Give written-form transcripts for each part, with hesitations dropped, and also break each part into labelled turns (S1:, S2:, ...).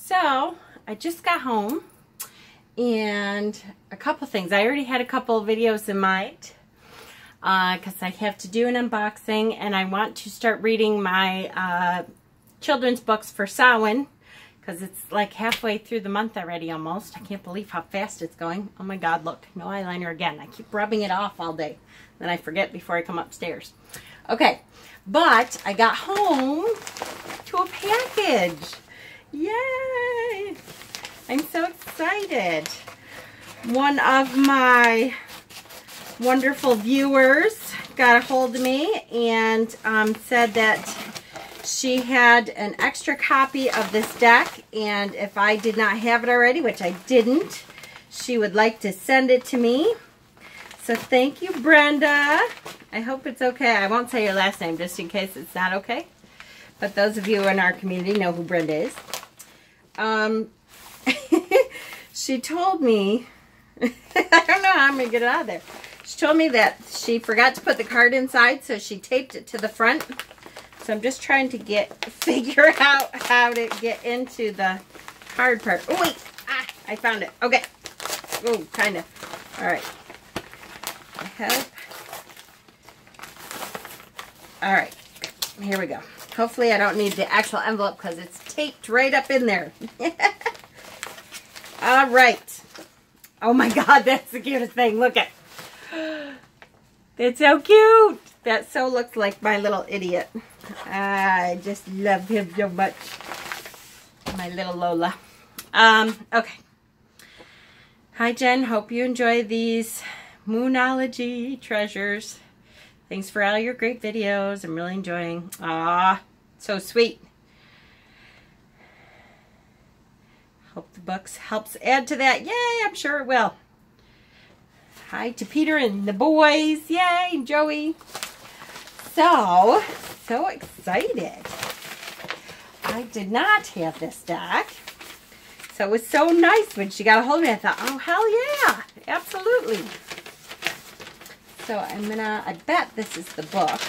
S1: So I just got home, and a couple things. I already had a couple of videos in mind because I have to do an unboxing, and I want to start reading my children's books for Samhain because it's like halfway through the month already almost. I can't believe how fast it's going. Oh my God, look, no eyeliner again. I keep rubbing it off all day. Then I forget before I come upstairs. Okay, but I got home to a package. Yay! I'm so excited. One of my wonderful viewers got a hold of me and said that she had an extra copy of this deck, and if I did not have it already, which I didn't, she would like to send it to me. So thank you, Brenda. I hope it's okay. I won't say your last name just in case it's not okay. But those of you in our community know who Brenda is. She told me, I don't know how I'm going to get it out of there. She told me that she forgot to put the card inside, so she taped it to the front. So I'm just trying to figure out how to get into the card part. Oh, wait. Ah, I found it. Okay. Oh, kind of. All right. I hope. All right. Here we go. Hopefully I don't need the actual envelope because it's taped right up in there. All right. Oh my God, that's the cutest thing. Look at. It's so cute. That so looks like my little idiot. I just love him so much. My little Lola. Okay. Hi, Jen. Hope you enjoy these Moonology treasures. Thanks for all your great videos. I'm really enjoying. Ah, so sweet. Hope the books helps add to that. Yay, I'm sure it will. Hi to Peter and the boys. Yay, Joey. So excited. I did not have this deck. So it was so nice when she got a hold of me. I thought, oh, hell yeah, absolutely. So I bet this is the book.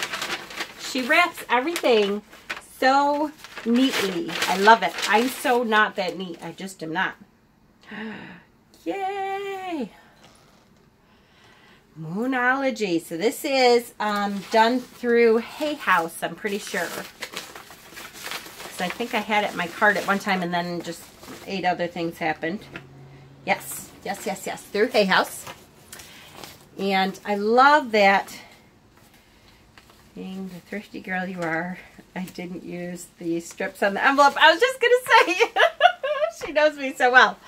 S1: She wraps everything so neatly. I love it. I'm so not that neat. I just am not. Yay. Moonology. So this is done through Hay House, I'm pretty sure. Because I think I had it in my cart at one time and then just 8 other things happened. Yes. Yes, yes, yes. Through Hay House. And I love that, being the thrifty girl you are, I didn't use the strips on the envelope. I was just going to say, she knows me so well.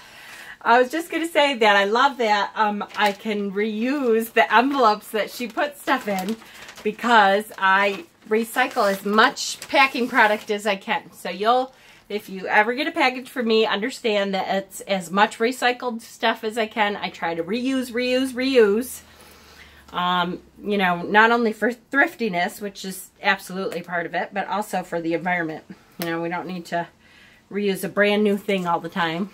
S1: I was just going to say that I love that I can reuse the envelopes that she puts stuff in because I recycle as much packing product as I can. So if you ever get a package from me, understand that it's as much recycled stuff as I can. I try to reuse, reuse, reuse. You know, not only for thriftiness, which is absolutely part of it, but also for the environment. You know, we don't need to reuse a brand new thing all the time.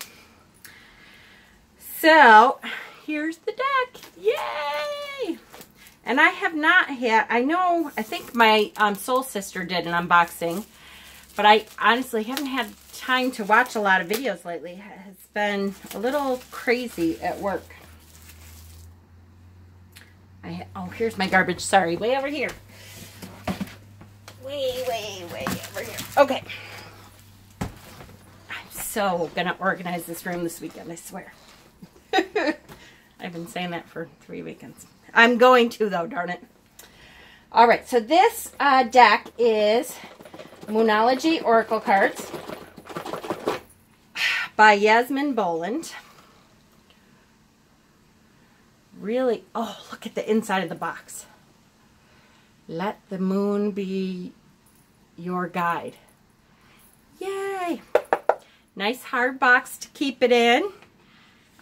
S1: So, here's the deck. Yay! And I have not had, I think my soul sister did an unboxing, but I honestly haven't had time to watch a lot of videos lately. It's been a little crazy at work. Oh, here's my garbage. Sorry, way over here. Way over here. Okay. I'm so gonna organize this room this weekend, I swear. I've been saying that for 3 weekends. I'm going to, though, darn it. All right, so this deck is Moonology Oracle cards by Yasmin Boland. Really, oh, look at the inside of the box. Let the moon be your guide. Yay! Nice hard box to keep it in.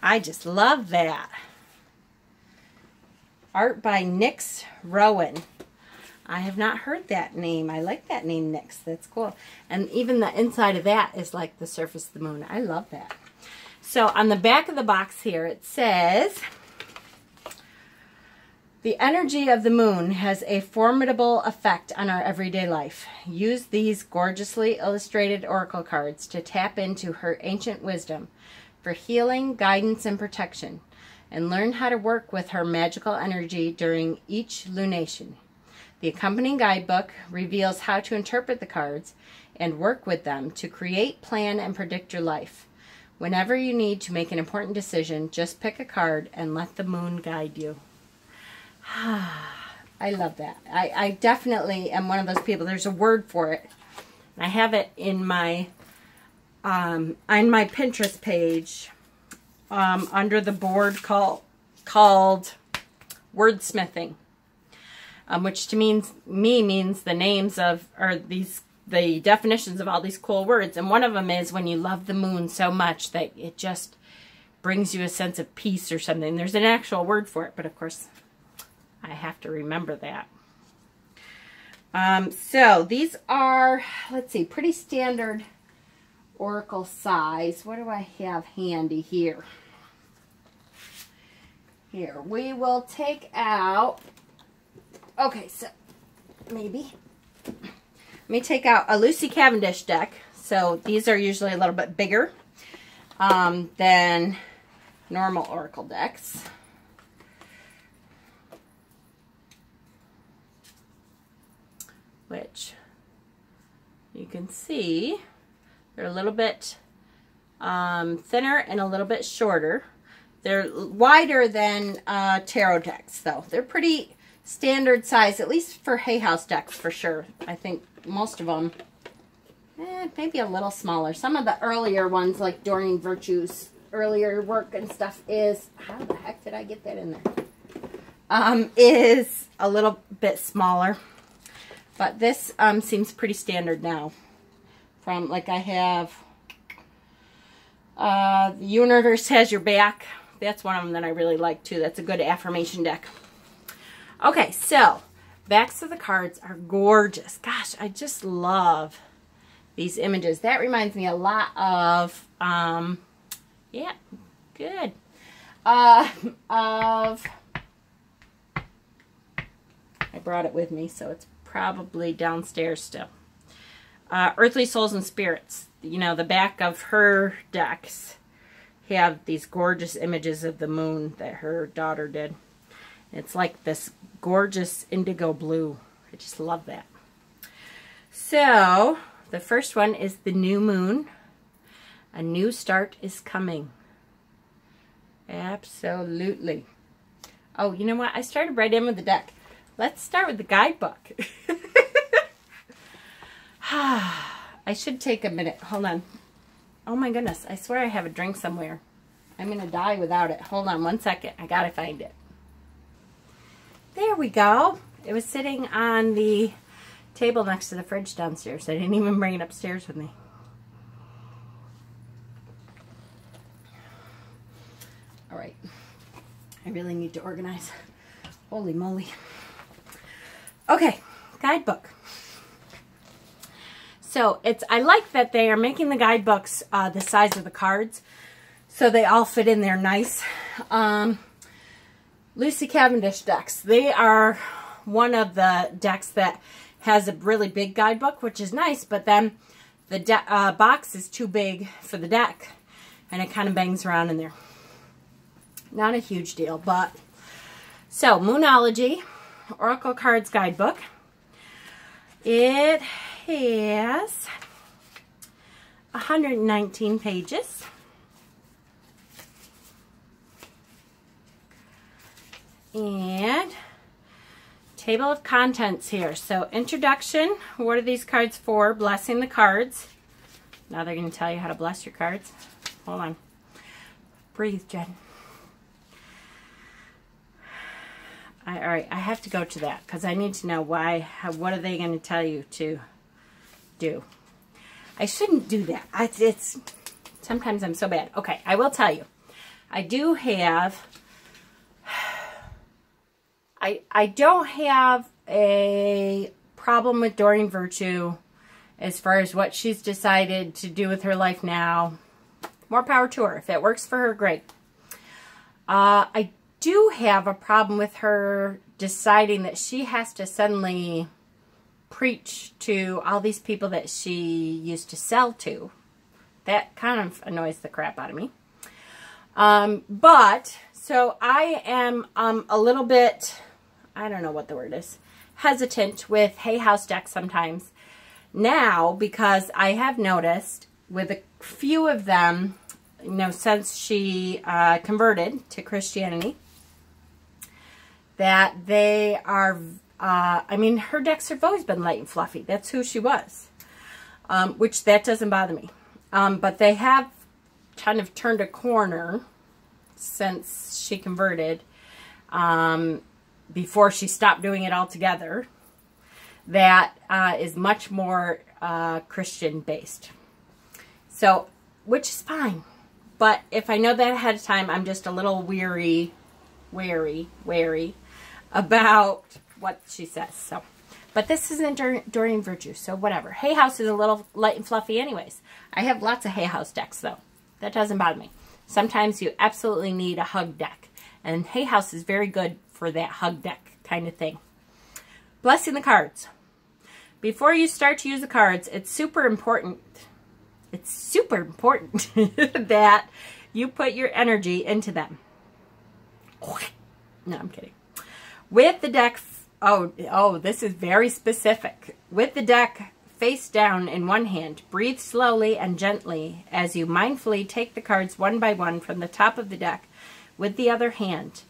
S1: I just love that. Art by Nyx Rowan. I have not heard that name. I like that name, Nyx. That's cool. And even the inside of that is like the surface of the moon. I love that. So on the back of the box here, it says, The energy of the moon has a formidable effect on our everyday life. Use these gorgeously illustrated oracle cards to tap into her ancient wisdom for healing, guidance, and protection, and learn how to work with her magical energy during each lunation. The accompanying guidebook reveals how to interpret the cards and work with them to create, plan, and predict your life. Whenever you need to make an important decision, just pick a card and let the moon guide you. I love that. I definitely am one of those people. There's a word for it. I have it in my on my Pinterest page under the board called wordsmithing, which to me means the names of, or the definitions of all these cool words. And one of them is when you love the moon so much that it just brings you a sense of peace or something. There's an actual word for it, but of course I have to remember that. So these are, let's see, pretty standard oracle size. What do I have handy here? Here, we will take out, okay, so maybe, let me take out a Lucy Cavendish deck. So these are usually a little bit bigger than normal oracle decks. Which you can see they're a little bit thinner and a little bit shorter. They're wider than tarot decks, though. They're pretty standard size, at least for Hay House decks for sure. I think most of them, maybe a little smaller. Some of the earlier ones, like Doreen Virtue's earlier work and stuff, is, how the heck did I get that in there? Is a little bit smaller. But this seems pretty standard now. From, like, I have The Universe Has Your Back. That's one of them that I really like too. That's a good affirmation deck. Okay, so backs of the cards are gorgeous. Gosh, I just love these images. That reminds me a lot of, yeah, good. I brought it with me, so it's probably downstairs still. Earthly Souls and Spirits. You know, the back of her decks have these gorgeous images of the moon that her daughter did. It's like this gorgeous indigo blue. I just love that. So, the first one is the new moon. A new start is coming. Absolutely. Oh, you know what? I started right in with the deck. Let's start with the guidebook. I should take a minute. Hold on. Oh my goodness. I swear I have a drink somewhere. I'm going to die without it. Hold on one second. I got to find it. There we go. It was sitting on the table next to the fridge downstairs. I didn't even bring it upstairs with me. All right. I really need to organize. Holy moly. Okay, guidebook. So I like that they are making the guidebooks the size of the cards, so they all fit in there nice. Lucy Cavendish decks. They are one of the decks that has a really big guidebook, which is nice, but then the box is too big for the deck, and it kind of bangs around in there. Not a huge deal, but so Moonology Oracle Cards Guidebook. It has 119 pages. And table of contents here. So introduction, what are these cards for? Blessing the cards. Now they're going to tell you how to bless your cards. Hold on. Breathe, Jen. All right, I have to go to that because I need to know what are they going to tell you to do. I shouldn't do that. Sometimes I'm so bad. Okay, I will tell you. I do have, I don't have a problem with Doreen Virtue as far as what she's decided to do with her life now. More power to her. If it works for her, great. I do have a problem with her deciding that she has to suddenly preach to all these people that she used to sell to. That kind of annoys the crap out of me. But, so I am a little bit, I don't know what the word is, hesitant with Hay House decks sometimes now, because I have noticed with a few of them, you know, since she converted to Christianity, that they are, I mean, her decks have always been light and fluffy. That's who she was, which that doesn't bother me. But they have kind of turned a corner since she converted, before she stopped doing it altogether, that is much more Christian based. So, which is fine. But if I know that ahead of time, I'm just a little wary about what she says. So, but this isn't Doreen Virtue, so whatever. Hay House is a little light and fluffy anyways. I have lots of Hay House decks though. That doesn't bother me. Sometimes you absolutely need a hug deck, and Hay House is very good for that hug deck kind of thing. Blessing the cards. Before you start to use the cards, it's super important. It's super important that you put your energy into them. No, I'm kidding. With the deck, oh, this is very specific. With the deck face down in one hand, breathe slowly and gently as you mindfully take the cards one by one from the top of the deck with the other hand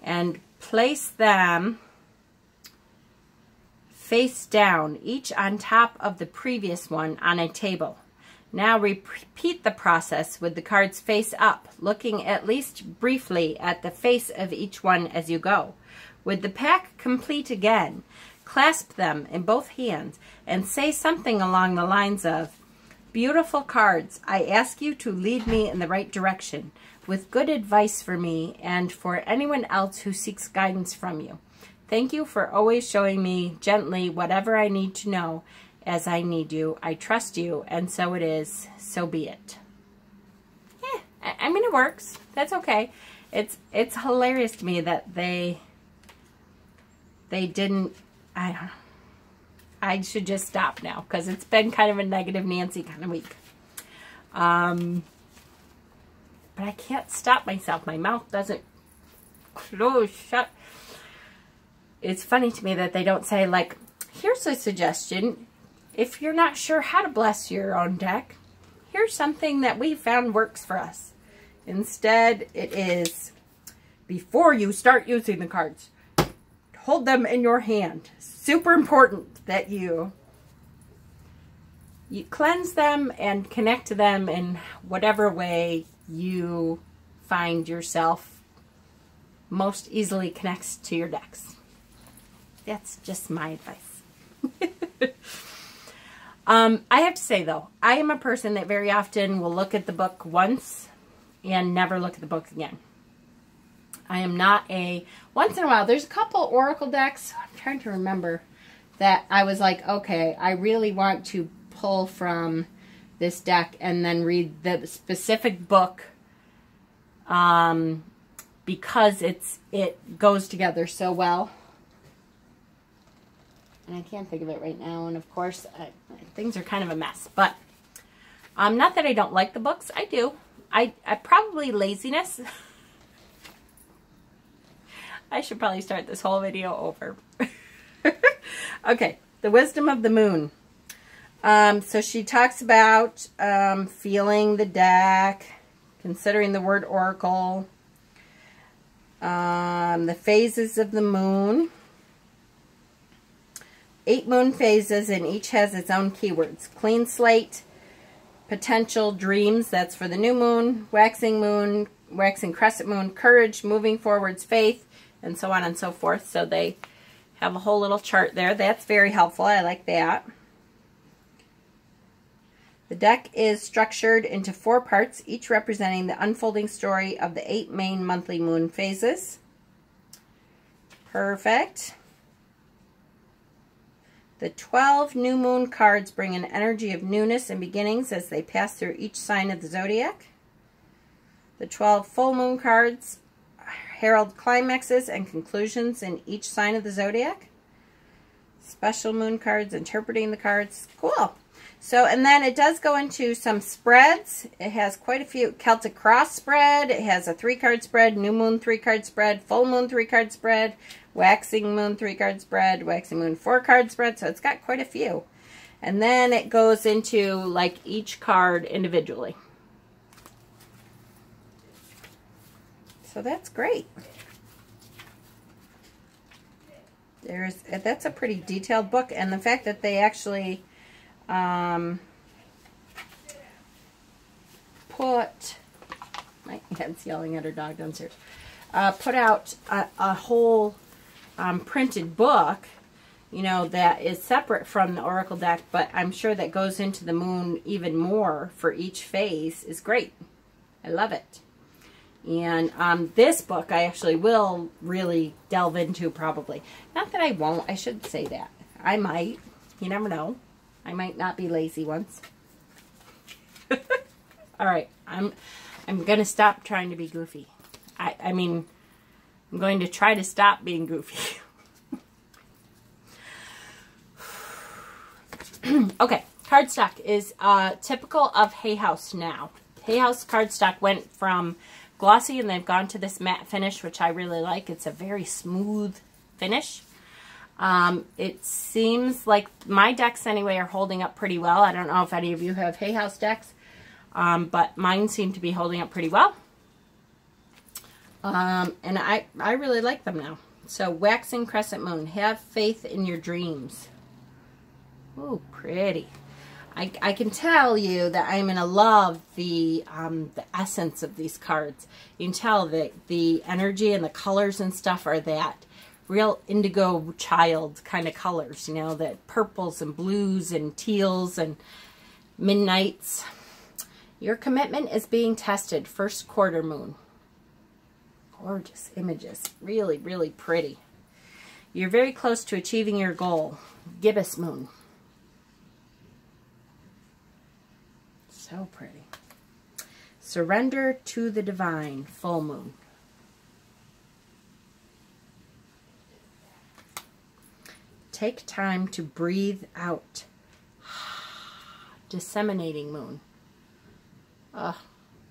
S1: and place them face down, each on top of the previous one on a table. Now repeat the process with the cards face up, looking at least briefly at the face of each one as you go. With the pack complete again, clasp them in both hands and say something along the lines of, "Beautiful cards, I ask you to lead me in the right direction, with good advice for me and for anyone else who seeks guidance from you. Thank you for always showing me gently whatever I need to know as I need you. I trust you, and so it is. So be it." Yeah, I mean, it works. That's okay. It's hilarious to me that they didn't, I don't know. I should just stop now, because it's been kind of a negative Nancy kind of week. But I can't stop myself. My mouth doesn't close shut. It's funny to me that they don't say, like, here's a suggestion. If you're not sure how to bless your own deck, here's something that we found works for us. Instead, it is, before you start using the cards, hold them in your hand. Super important that you cleanse them and connect to them in whatever way you find yourself most easily connects to your decks. That's just my advice. I have to say, though, I am a person that very often will look at the book once and never look at the book again. I am not a... Once in a while, there's a couple Oracle decks, I'm trying to remember, that I was like, okay, I really want to pull from this deck and then read the specific book because it goes together so well. And I can't think of it right now. And of course, things are kind of a mess. But not that I don't like the books. I do. I probably laziness. I should probably start this whole video over. Okay. The Wisdom of the Moon. So she talks about feeling the deck, considering the word oracle, the phases of the moon. 8 moon phases, and each has its own keywords. Clean slate, potential, dreams, that's for the new moon, waxing crescent moon, courage, moving forwards, faith, and so on and so forth. So they have a whole little chart there. That's very helpful. I like that. The deck is structured into 4 parts, each representing the unfolding story of the 8 main monthly moon phases. Perfect. The 12 new moon cards bring an energy of newness and beginnings as they pass through each sign of the zodiac. The 12 full moon cards, I herald climaxes and conclusions in each sign of the zodiac. Special moon cards, interpreting the cards. Cool. So, and then it does go into some spreads. It has quite a few. Celtic Cross spread. It has a 3-card spread, new moon 3-card spread, full moon 3-card spread, waxing moon 3-card spread, waxing moon 4-card spread. So it's got quite a few. And then it goes into like each card individually. So that's great. That's a pretty detailed book, and the fact that they actually put, my head's yelling at her dog downstairs, put out a whole printed book, you know, that is separate from the Oracle deck, but I'm sure that goes into the moon even more for each phase is great. I love it. And this book I actually will really delve into probably. Not that I won't. I should say that. I might. You never know. I might not be lazy once. All right. I'm going to stop trying to be goofy. I mean, I'm going to try to stop being goofy. Okay. Cardstock is typical of Hay House now. Hay House cardstock went from glossy and they've gone to this matte finish, which I really like. It's a very smooth finish. It seems like my decks anyway are holding up pretty well. I don't know if any of you have Hay House decks, but mine seem to be holding up pretty well. And I really like them now. So waxing crescent moon, have faith in your dreams. Ooh, pretty. I can tell you that I'm going to love the essence of these cards. You can tell that the energy and the colors and stuff are that real indigo child kind of colors, you know, that purples and blues and teals and midnights. Your commitment is being tested. First quarter moon. Gorgeous images. Really, really pretty. You're very close to achieving your goal. Gibbous moon. So pretty. Surrender to the divine. Full moon. Take time to breathe out. Disseminating moon. Oh,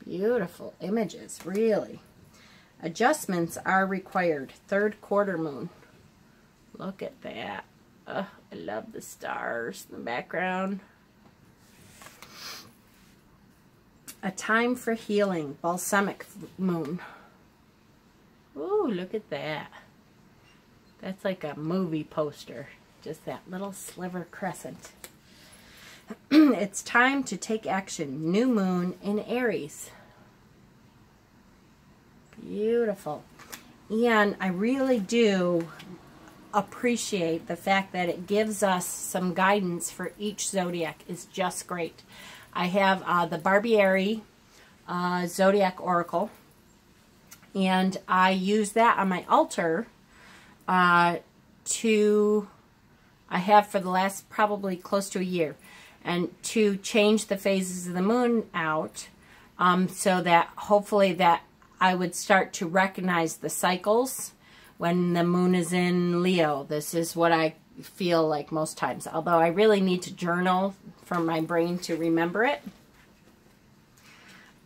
S1: beautiful images, really. Adjustments are required. Third quarter moon. Look at that. Oh, I love the stars in the background. A time for healing. Balsamic moon. Ooh, look at that. That's like a movie poster. Just that little sliver crescent. It's time to take action. New moon in Aries. Beautiful. And I really do appreciate the fact that it gives us some guidance for each zodiac. Is just great. I have the Barbieri Zodiac Oracle, and I use that on my altar I have for the last probably close to a year, and to change the phases of the moon out so that hopefully that I would start to recognize the cycles when the moon is in Leo. This is what I feel like most times, although I really need to journal for my brain to remember it.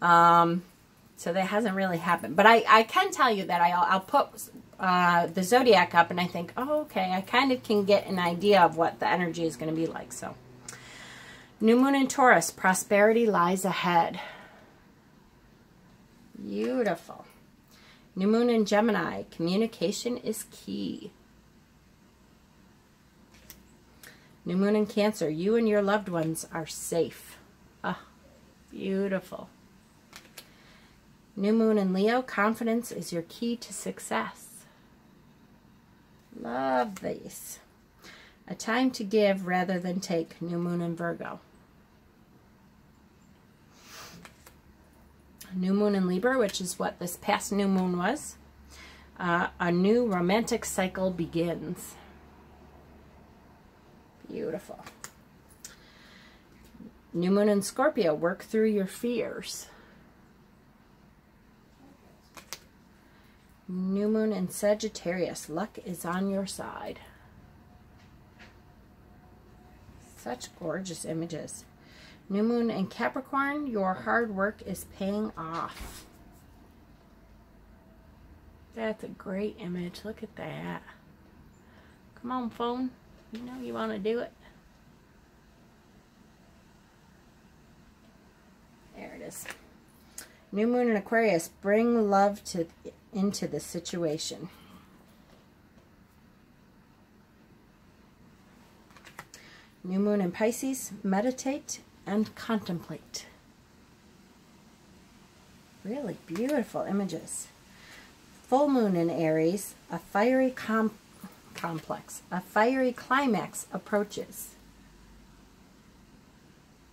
S1: So that hasn't really happened. But I can tell you that I'll put the zodiac up and I think, oh, okay, I kind of can get an idea of what the energy is going to be like. So, new moon in Taurus, prosperity lies ahead. Beautiful. New moon in Gemini, communication is key. New moon in Cancer, you and your loved ones are safe. Ah, beautiful. New moon in Leo, confidence is your key to success. Love these. A time to give rather than take. New moon in Virgo. New moon in Libra, which is what this past new moon was. A new romantic cycle begins. Beautiful. New moon in Scorpio, work through your fears. New moon in Sagittarius. Luck is on your side. Such gorgeous images. New moon in Capricorn. Your hard work is paying off. That's a great image. Look at that. Come on, phone. You know you want to do it. There it is. New moon in Aquarius. Bring love into the situation. New moon in Pisces. Meditate and contemplate. Really beautiful images. Full moon in Aries. A fiery complex. A fiery climax approaches.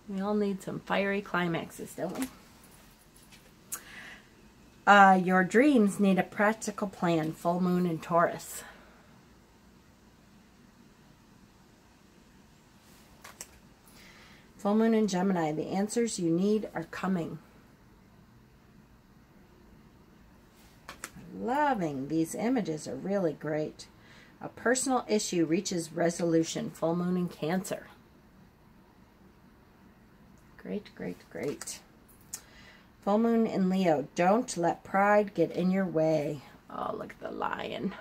S1: We all need some fiery climaxes, don't we? Your dreams need a practical plan. Full moon in Taurus. Full moon in Gemini. The answers you need are coming. Loving these images are really great. A personal issue reaches resolution. Full moon in Cancer. Great, great, great. Full moon in Leo. Don't let pride get in your way. Oh, look at the lion.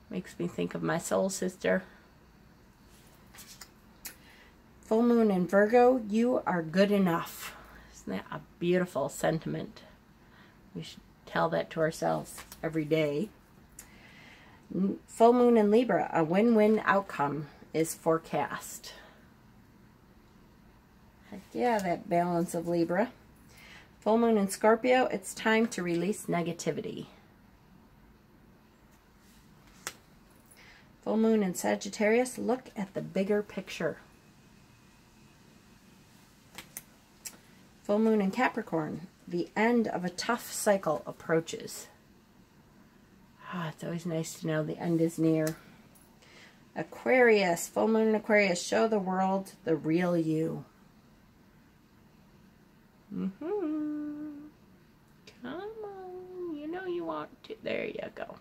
S1: Makes me think of my soul sister. Full moon in Virgo. You are good enough. Isn't that a beautiful sentiment? We should tell that to ourselves every day. Full moon in Libra. A win-win outcome is forecast. Heck yeah, that balance of Libra. Full moon in Scorpio. It's time to release negativity. Full moon in Sagittarius. Look at the bigger picture. Full moon in Capricorn. The end of a tough cycle approaches. It's always nice to know the end is near. Aquarius. Full moon in Aquarius. Show the world the real you. Come on. You know you want to. There you go.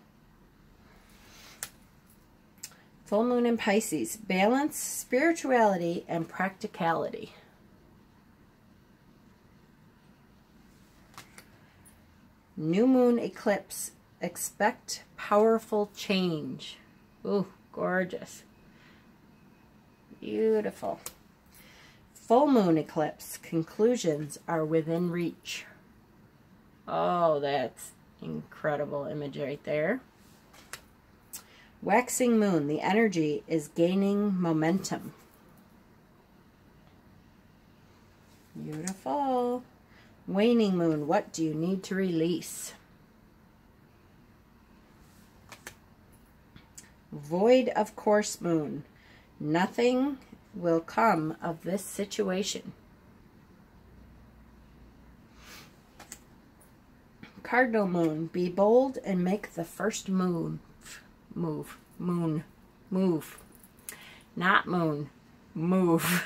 S1: Full moon in Pisces. Balance, spirituality, and practicality. New moon eclipse. Expect powerful change. Ooh, gorgeous. Beautiful. Full moon eclipse. Conclusions are within reach. Oh, that's incredible image right there. Waxing moon. The energy is gaining momentum. Beautiful. Waning moon. What do you need to release? Void of course moon. Nothing will come of this situation. Cardinal moon. Be bold and make the first move. Move. Not moon. Move.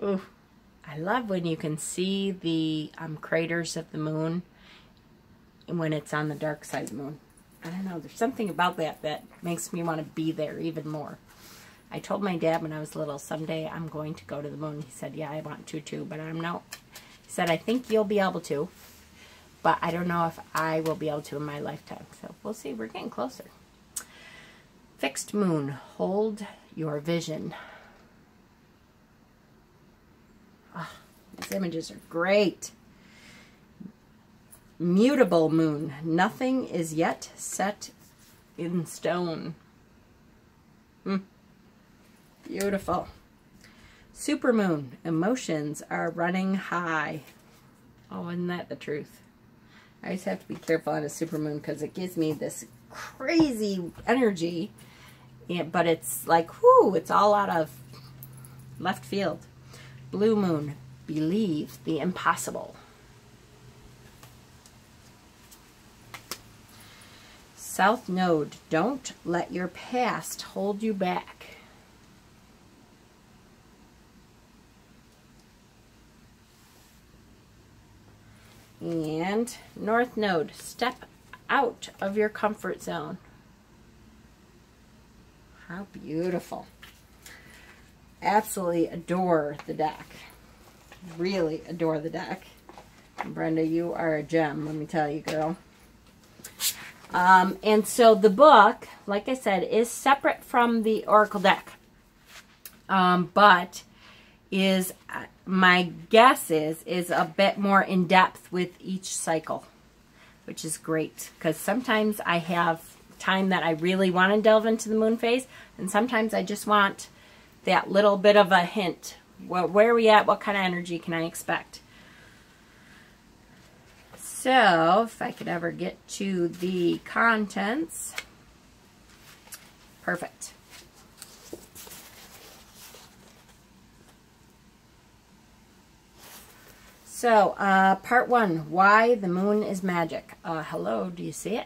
S1: Ooh. I love when you can see the craters of the moon when it's on the dark side of the moon. I don't know, there's something about that that makes me want to be there even more. I told my dad when I was little, someday I'm going to go to the moon. He said, yeah, I want to too, but I'm not. He said, I think you'll be able to, but I don't know if I will be able to in my lifetime. So we'll see, we're getting closer. Fixed moon, hold your vision. Oh, these images are great. Mutable moon. Nothing is yet set in stone. Beautiful. Supermoon. Emotions are running high. Oh, isn't that the truth? I just have to be careful on a supermoon because it gives me this crazy energy. Yeah, but it's like, whoo, it's all out of left field. Blue moon. Believe the impossible. South node. Don't let your past hold you back. And North Node, step out of your comfort zone. How beautiful. Absolutely adore the deck. Really adore the deck. And Brenda, you are a gem, let me tell you, girl. And so the book, like I said, is separate from the Oracle deck. But is, my guess is a bit more in depth with each cycle, which is great. Because sometimes I have time that I really want to delve into the moon phase, and sometimes I just want that little bit of a hint. Well, where are we at? What kind of energy can I expect? So, if I could ever get to the contents. Perfect. So, part 1, why the moon is magic. Hello, do you see it?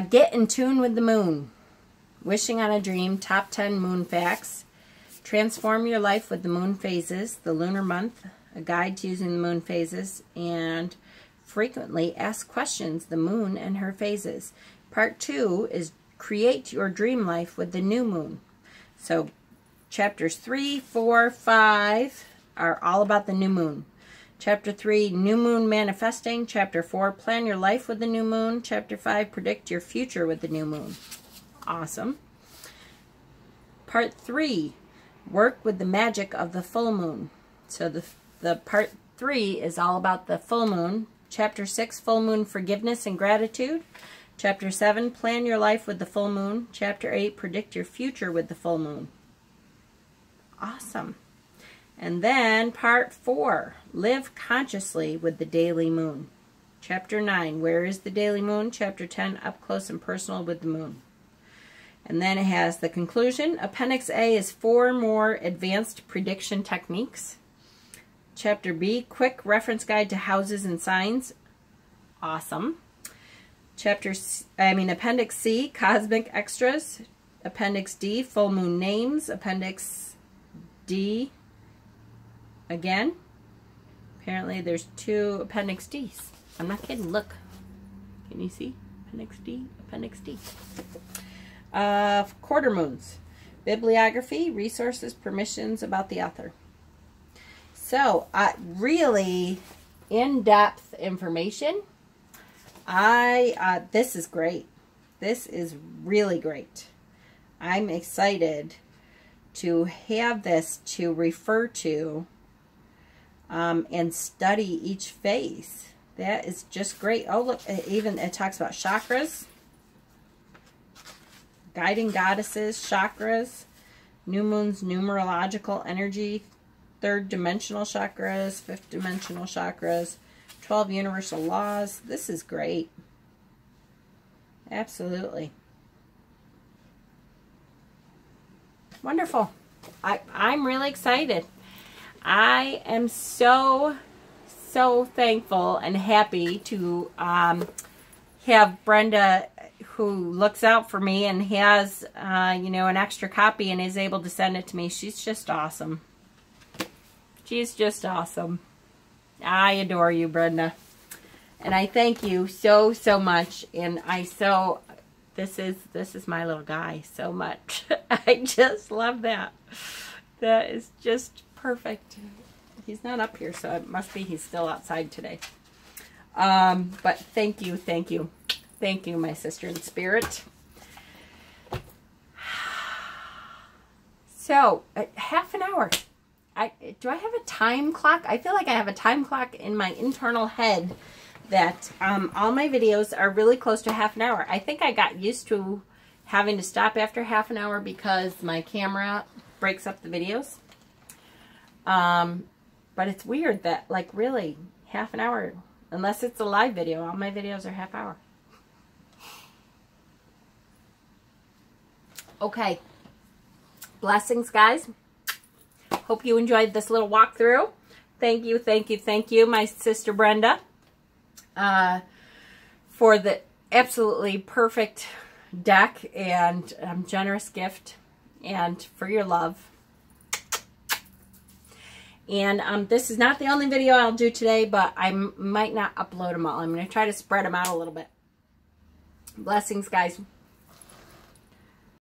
S1: Get in tune with the moon. Wishing on a dream, top 10 moon facts. Transform your life with the moon phases, the lunar month, a guide to using the moon phases, and frequently ask questions, the moon and her phases. Part 2 is create your dream life with the new moon. So chapters 3, 4, 5 are all about the new moon. Chapter 3, new moon manifesting. Chapter 4, plan your life with the new moon. Chapter 5, predict your future with the new moon. Awesome. Part 3, work with the magic of the full moon. So the part 3 is all about the full moon. Chapter 6, full moon forgiveness and gratitude. Chapter 7, plan your life with the full moon. Chapter 8, predict your future with the full moon. Awesome. And then part 4, live consciously with the daily moon. Chapter 9, where is the daily moon? Chapter 10, up close and personal with the moon. And then it has the conclusion. Appendix A is 4 more advanced prediction techniques. Chapter B, quick reference guide to houses and signs. Awesome. Appendix C, cosmic extras. Appendix D, full moon names. Appendix D, again. Apparently there's 2 Appendix Ds. I'm not kidding. Look. Can you see? Appendix D, Appendix D. Quarter moons. Bibliography, resources, permissions about the author. So, really in-depth information. This is great. This is really great. I'm excited to have this to refer to and study each phase. That is just great. Oh, look, even it talks about chakras, guiding goddesses, chakras, new moons, numerological energy, 3rd dimensional chakras, 5th dimensional chakras, 12 universal laws. This is great. Absolutely. Wonderful. I'm really excited. I am so thankful and happy to have Brenda, who looks out for me and has, an extra copy and is able to send it to me. She's just awesome. She's just awesome. I adore you, Brenda. And I thank you so much. And this is my little guy so much. I just love that. That is just perfect. He's not up here, so it must be he's still outside today. But thank you. Thank you, my sister in spirit. So, half an hour. Do I have a time clock? I feel like I have a time clock in my internal head that all my videos are really close to half an hour. I think I got used to having to stop after half an hour because my camera breaks up the videos. But it's weird that, like, really, half an hour, unless it's a live video, all my videos are half hour. Okay. Blessings, guys. Hope you enjoyed this little walkthrough. Thank you, my sister Brenda, for the absolutely perfect deck and generous gift, and for your love. And this is not the only video I'll do today, but I might not upload them all. I'm going to try to spread them out a little bit. Blessings, guys.